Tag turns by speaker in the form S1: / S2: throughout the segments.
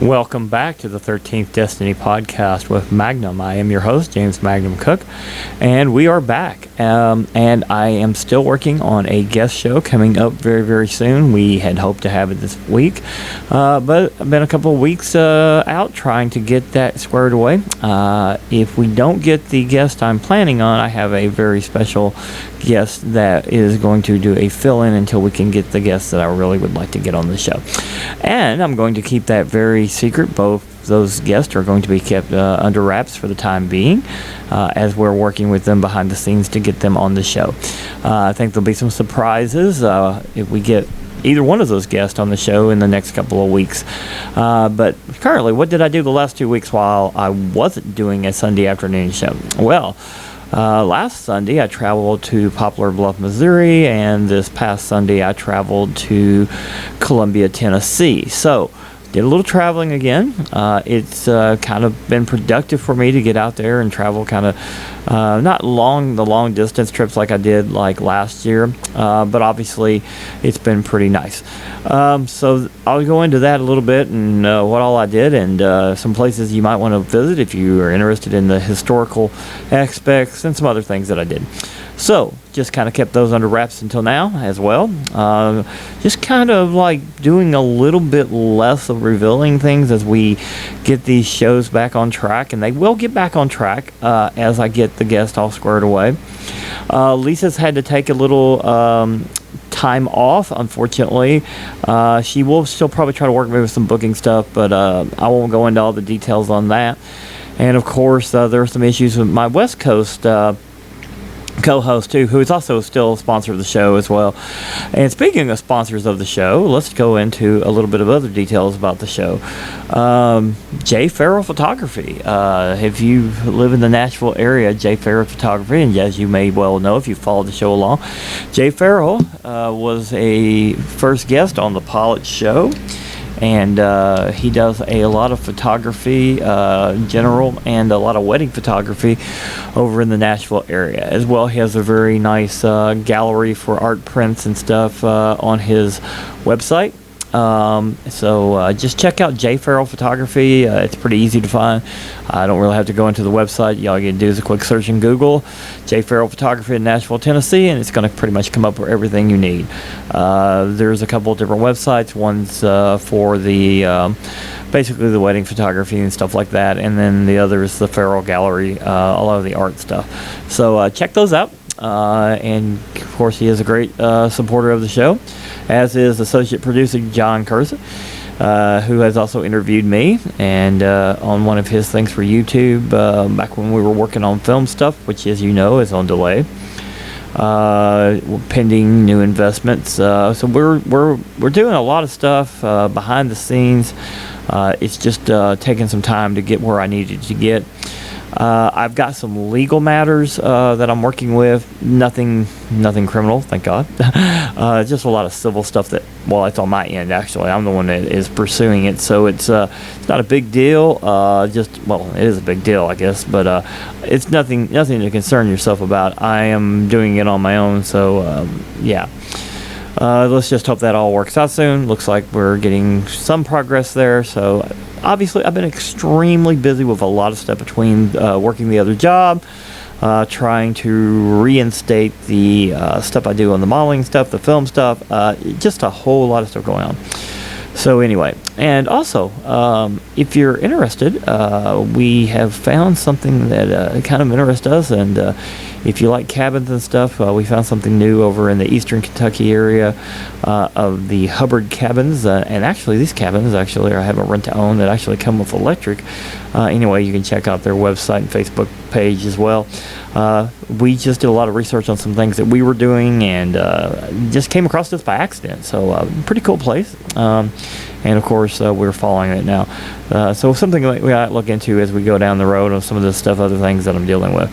S1: Welcome back to the 13th Destiny podcast with Magnum. I am your host, James Magnum Cook, and we are back. And I am still working on a guest show coming up very, very soon. We had hoped to have it this week, but I've been a couple of weeks out trying to get that squared away. If we don't get the guest I'm planning on, I have a very special guest that is going to do a fill-in until we can get the guest that I really would like to get on the show. And I'm going to keep that very secret. Both those guests are going to be kept under wraps for the time being, as we're working with them behind the scenes to get them on the show. I think there'll be some surprises if we get either one of those guests on the show in the next couple of weeks. But currently, what did I do the last 2 weeks while I wasn't doing a Sunday afternoon show? Well, last Sunday I traveled to Poplar Bluff, Missouri, and this past Sunday I traveled to Columbia, Tennessee. So, did a little traveling again. It's kind of been productive for me to get out there and travel kind of not the long distance trips like I did like last year, but obviously it's been pretty nice. So I'll go into that a little bit and what all I did and some places you might want to visit if you are interested in the historical aspects and some other things that I did. So, just kind of kept those under wraps until now as well. Just kind of like doing a little bit less of revealing things as we get these shows back on track. And they will get back on track as I get the guest all squared away. Lisa's had to take a little time off, unfortunately. She will still probably try to work with some booking stuff, but I won't go into all the details on that. And, of course, there are some issues with my West Coast co-host too, who is also still a sponsor of the show as well. And speaking of sponsors of the show, let's go into a little bit of other details about the show. Jay Farrell Photography. If you live in the Nashville area, Jay Farrell Photography, and as you may well know if you followed the show along, Jay Farrell was a first guest on the Pilot Show. And he does a lot of photography, general, and a lot of wedding photography over in the Nashville area. As well, he has a very nice gallery for art prints and stuff on his website. So just check out Jay Farrell Photography. It's pretty easy to find. I don't really have to go into the website. All you can do is a quick search in Google, Jay Farrell Photography in Nashville, Tennessee, and it's going to pretty much come up with everything you need. There's a couple of different websites. One's for the basically the wedding photography and stuff like that, and then the other is the Farrell Gallery, a lot of the art stuff. So check those out. And of course, he is a great supporter of the show, as is associate producer John Cursa, who has also interviewed me and on one of his things for YouTube back when we were working on film stuff, which, as you know, is on delay, pending new investments. So we're doing a lot of stuff behind the scenes. It's just taking some time to get where I needed to get. I've got some legal matters that I'm working with. Nothing criminal, thank God. Just a lot of civil stuff that, well, it's on my end, actually. I'm the one that is pursuing it, so it's not a big deal. It is a big deal, I guess, but it's nothing to concern yourself about. I am doing it on my own, so yeah. Let's just hope that all works out soon. Looks like we're getting some progress there. So obviously I've been extremely busy with a lot of stuff between working the other job, trying to reinstate the stuff I do on the modeling stuff, the film stuff, just a whole lot of stuff going on. So anyway, and also, if you're interested, we have found something that kind of interests us, and if you like cabins and stuff, we found something new over in the eastern Kentucky area of the Hubbard cabins, and actually these cabins I have a rent-to-own that actually come with electric. Anyway, you can check out their website and Facebook page as well. We just did a lot of research on some things that we were doing and just came across this by accident. So pretty cool place. And of course, we're following it now. So something like we might look into as we go down the road on some of this stuff, other things that I'm dealing with.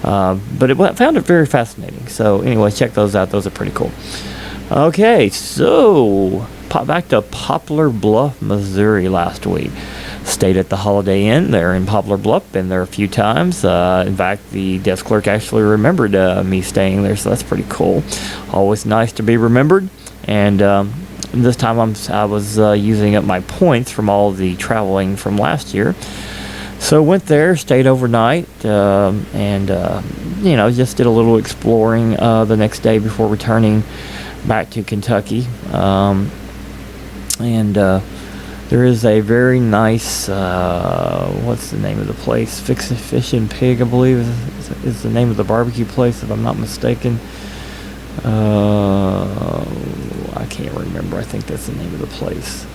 S1: But I found it very fascinating. So anyway, check those out. Those are pretty cool. Okay, so back to Poplar Bluff, Missouri last week. Stayed at the Holiday Inn there in Poplar Bluff. Been there a few times. In fact, the desk clerk actually remembered me staying there, so that's pretty cool. Always nice to be remembered. And this time I was using up my points from all the traveling from last year. So went there, stayed overnight, and just did a little exploring the next day before returning back to Kentucky. There is a very nice, what's the name of the place? Fish and Pig, I believe, is the name of the barbecue place, if I'm not mistaken. I can't remember. I think that's the name of the place.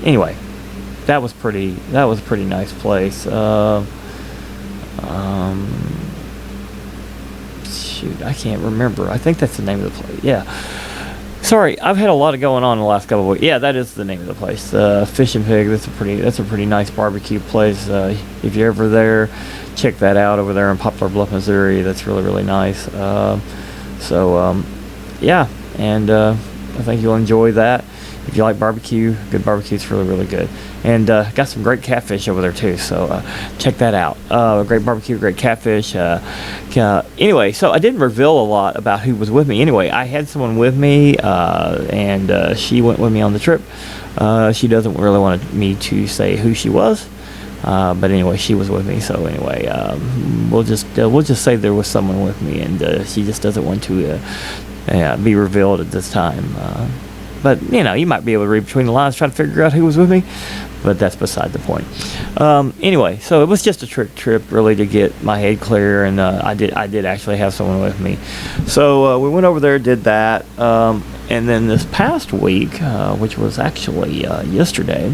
S1: Anyway, that was a pretty nice place. Shoot, I can't remember. I think that's the name of the place. Yeah. Sorry, I've had a lot of going on in the last couple of weeks. Yeah, that is the name of the place. Fish and Pig. That's a pretty nice barbecue place. If you're ever there, check that out over there in Poplar Bluff, Missouri. That's really, really nice. Yeah, and I think you'll enjoy that. If you like barbecue, good barbecue is really, really good. And got some great catfish over there too, so check that out. Great barbecue, great catfish. Anyway, so I didn't reveal a lot about who was with me. Anyway, I had someone with me, and she went with me on the trip. She doesn't really want me to say who she was, but anyway, she was with me. So anyway, we'll just say there was someone with me, and she just doesn't want to be revealed at this time. But, you might be able to read between the lines trying to figure out who was with me. But that's beside the point. Anyway, so it was just a trip really to get my head clear. And I did actually have someone with me. So we went over there, did that. And then this past week, which was actually yesterday,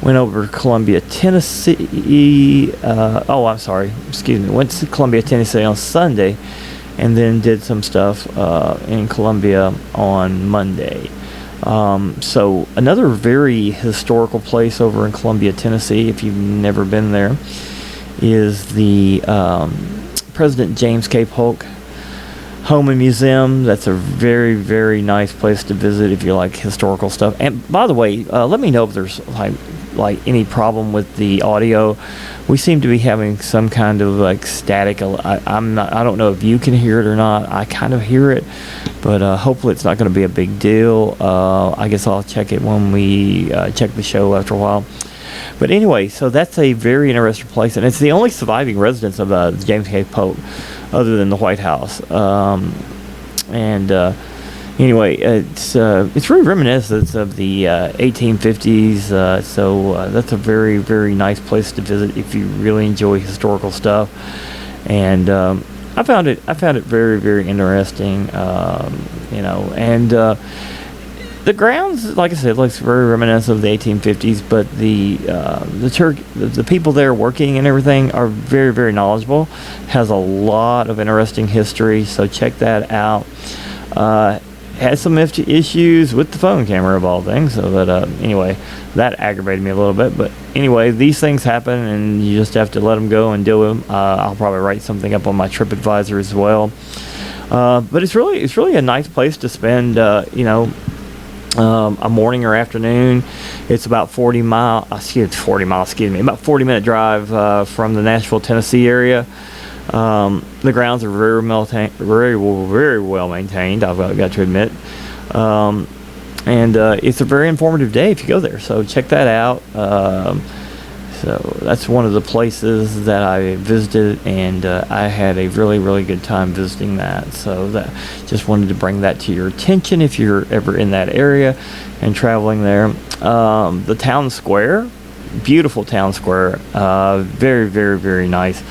S1: went over to Columbia, Tennessee. Went to Columbia, Tennessee on Sunday. And then did some stuff in Columbia on Monday. So another very historical place over in Columbia, Tennessee, if you've never been there, is the President James K. Polk Home and Museum. That's a very, very nice place to visit if you like historical stuff. And by the way, let me know if there's like any problem with the audio. We seem to be having some kind of static. I don't know if you can hear it or not. I kind of hear it, but hopefully it's not going to be a big deal. I guess I'll check it when we check the show after a while. But anyway, so that's a very interesting place, and it's the only surviving residence of James K. Polk, other than the White House. Anyway, it's really reminiscent of the 1850s. So that's a very, very nice place to visit if you really enjoy historical stuff. And I found it very, very interesting. The grounds, like I said, looks very reminiscent of the 1850s, but the people there working and everything are very, very knowledgeable. Has a lot of interesting history, so check that out. Had some issues with the phone camera of all things, so that anyway, that aggravated me a little bit. But anyway, these things happen, and you just have to let them go and deal with them. I'll probably write something up on my TripAdvisor as well. But it's really a nice place to spend a morning or afternoon. It's about 40 minute drive from the Nashville, Tennessee area. The grounds are very well maintained, I've got to admit. And it's a very informative day if you go there, so check that out. So that's one of the places that I visited, and I had a really, really good time visiting that. So that just wanted to bring that to your attention if you're ever in that area and traveling there. The town square, beautiful town square, very, very, very nice.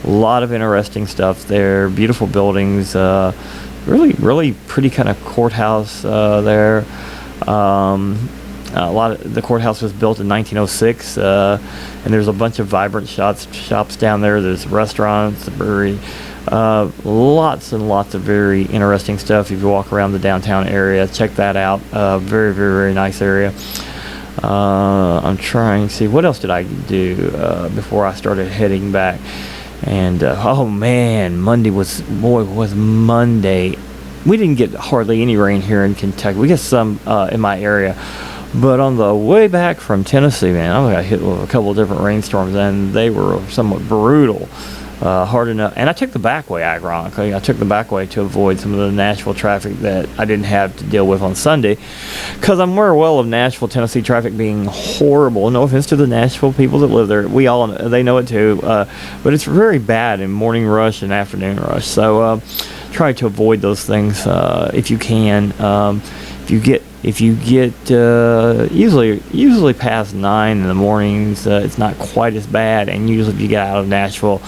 S1: A lot of interesting stuff there, beautiful buildings, really, really pretty kind of courthouse there. The courthouse was built in 1906, and there's a bunch of vibrant shops down there. There's restaurants, a brewery, lots and lots of very interesting stuff. If you walk around the downtown area, check that out. Very, very, very nice area. I'm trying to see, what else did I do before I started heading back? And oh man, Monday was Monday. We didn't get hardly any rain here in Kentucky. We got some in my area, but on the way back from Tennessee, man, I got hit with a couple of different rainstorms, and they were somewhat brutal. hard enough. And I took the back way, ironically. I took the back way to avoid some of the Nashville traffic that I didn't have to deal with on Sunday, because I'm aware well of Nashville, Tennessee traffic being horrible. No offense to the Nashville people that live there. They know it too. But it's very bad in morning rush and afternoon rush. So try to avoid those things if you can. If you get usually past 9 in the mornings, it's not quite as bad. And usually if you get out of Nashville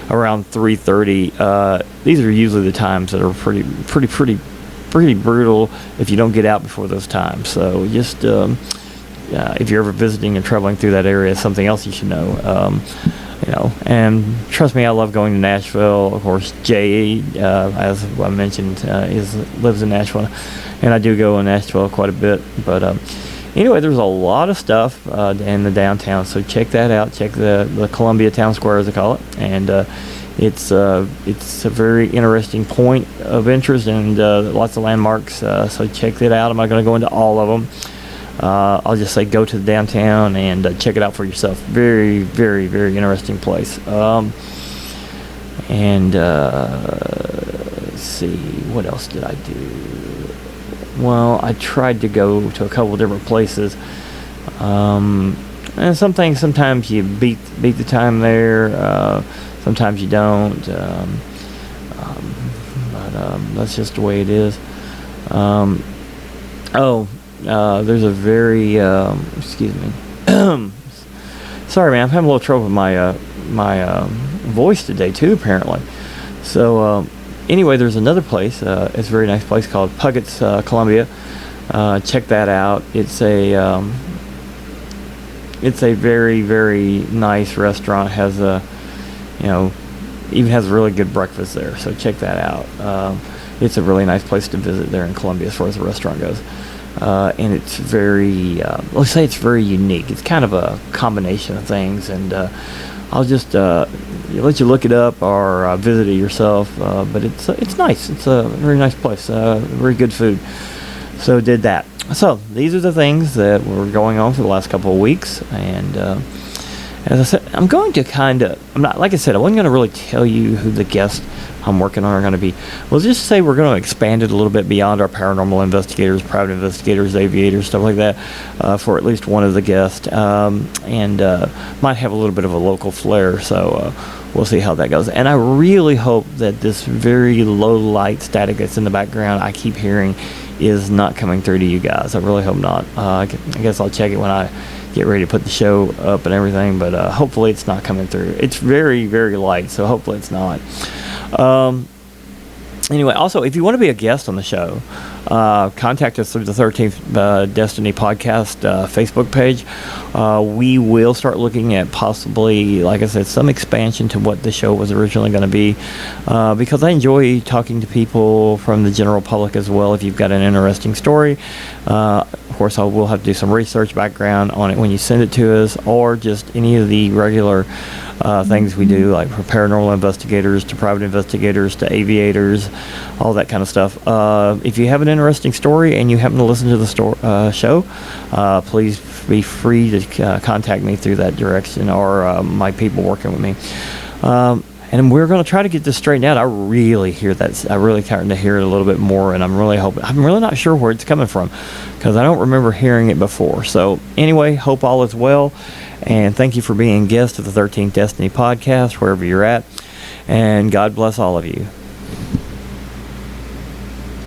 S1: around 3:30, these are usually the times that are pretty brutal if you don't get out before those times. So just if you're ever visiting and traveling through that area, something else you should know. And trust me, I love going to Nashville. Of course, Jay, as I mentioned, lives in Nashville, and I do go in Nashville quite a bit. But anyway, there's a lot of stuff in the downtown, so check that out. Check the Columbia Town Square, as they call it, and it's a very interesting point of interest and lots of landmarks. So check that out. I'm not going to go into all of them. I'll just say go to the downtown and check it out for yourself. Very, very, very interesting place. Let's see, what else did I do? Well, I tried to go to a couple of different places. And sometimes you beat the time there. Sometimes you don't. But that's just the way it is. There's a very excuse me. Sorry, man. I'm having a little trouble with my voice today too, apparently. So anyway, there's another place. It's a very nice place called Puggett's Columbia. Check that out. It's a very, very nice restaurant. Has even has a really good breakfast there. So check that out. It's a really nice place to visit there in Columbia as far as the restaurant goes. And it's very, let's say it's very unique. It's kind of a combination of things, and I'll just let you look it up or visit it yourself. But it's nice. It's a very nice place. Very good food. So did that. So these are the things that were going on for the last couple of weeks, and as I said, I'm going to like I said, I wasn't going to really tell you who the guests I'm working on are going to be. Well, just say we're going to expand it a little bit beyond our paranormal investigators, private investigators, aviators, stuff like that, for at least one of the guests, and might have a little bit of a local flair. So we'll see how that goes. And I really hope that this very low light static that's in the background I keep hearing is not coming through to you guys. I really hope not. I guess I'll check it when I get ready to put the show up and everything, but hopefully it's not coming through. It's very, very light, so hopefully it's not. Anyway, also, if you want to be a guest on the show, contact us through the 13th Destiny Podcast Facebook page. We will start looking at possibly, like I said, some expansion to what the show was originally going to be, because I enjoy talking to people from the general public as well. If you've got an interesting story, of course, I will have to do some research background on it when you send it to us, or just any of the regular things we do, like from paranormal investigators to private investigators to aviators, all that kind of stuff. If you have an interesting story and you happen to listen to the show, please be free to contact me through that direction, or my people working with me. And we're going to try to get this straightened out. I really hear that. I really starting to hear it a little bit more, and I'm really not sure where it's coming from, because I don't remember hearing it before. So anyway, hope all is well, and thank you for being a guest of the 13th Destiny Podcast, wherever you're at, and God bless all of you.